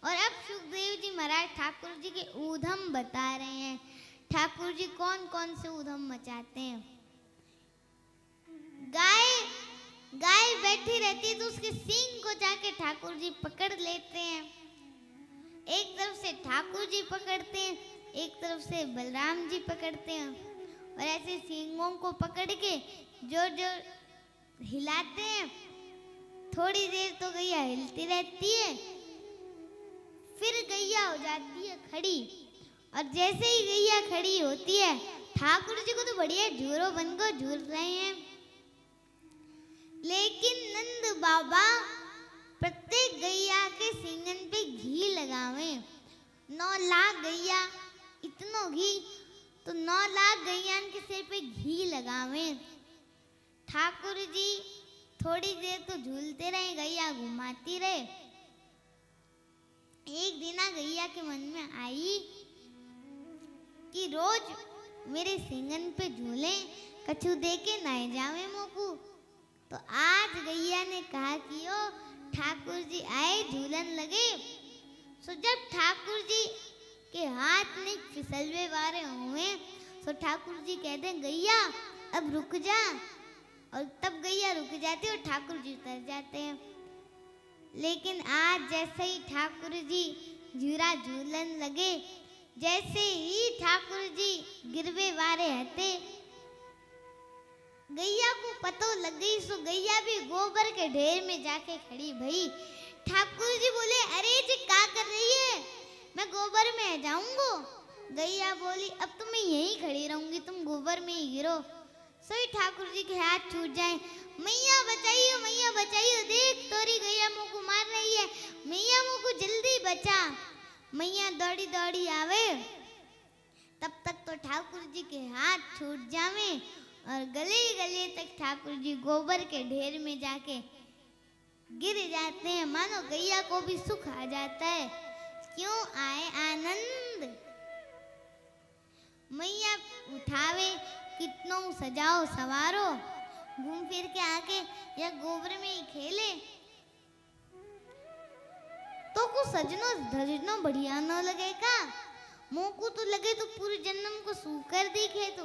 और अब सुखदेव जी महाराज ठाकुर जी के ऊधम बता रहे हैं। ठाकुर जी कौन कौन से ऊधम मचाते हैं। गाय गाय बैठी रहती है तो उसके सींग को जाके ठाकुर जी पकड़ लेते हैं। एक तरफ से ठाकुर जी पकड़ते हैं, एक तरफ से बलराम जी पकड़ते हैं और ऐसे सींगों को पकड़ के जोर जोर हिलाते हैं। थोड़ी देर तो गैया हिलती रहती है, फिर गैया हो जाती है खड़ी। और जैसे ही गैया खड़ी होती है, ठाकुर जी को तो बढ़िया झूरो बन को झूर रहे हैं, लेकिन नंद बाबा प्रत्येक गैया के सींगन पे घी लगावे। 9 लाख गैया, इतनो घी तो 9 लाख गैया के सिर पे घी लगावे। ठाकुर जी थोड़ी देर तो झूलते रहे, गैया घुमाती रहे। एक दिन गैया के मन में आई कि रोज मेरे सींगन पे झूले, कछु दे के नए जावे मोकू। तो आज गैया ने कहा कि ओ ठाकुर जी आए, झूलन लगे। सो जब ठाकुर जी के हाथ में फिसलवे वाले हुए तो ठाकुर जी कहते हैं गैया अब रुक जा, और तब गैया रुक जाती है और ठाकुर जी उतर जाते हैं। लेकिन आज जैसे ही ठाकुर जी झूला झूलन लगे, जैसे ही ठाकुर जी गिरवे वारे हते, गैया को पतो लग गई। सो गैया भी गोबर के ढेर में जाके खड़ी भई। ठाकुर जी बोले अरे जी क्या कर रही है, मैं गोबर में जाऊंगा। गैया बोली अब तो मैं यहीं खड़ी रहूंगी, तुम गोबर में ही गिरो। सभी ठाकुर जी के हाथ छूट जाए। मैया बचाइयो, देख तोरी गैया मुझको मार रही है, मैया मुझको जल्दी बचा। मैया दौड़ी दौड़ी आवे, तब तक तो ठाकुर जी के हाथ छूट जावे और गले गले तक ठाकुर जी गोबर के ढेर में जाके गिर जाते हैं। मानो गैया को भी सुख आ जाता है। क्यों आए आनंद। मैया उठावे, कितनों सजाओ सवारो, घूम फिर के आके या गोबर में ही खेले तो कुछ सजनो धजनो बढ़िया न लगेगा। मोह को तो लगे तो पूरे जन्म को सूकर दिखे तो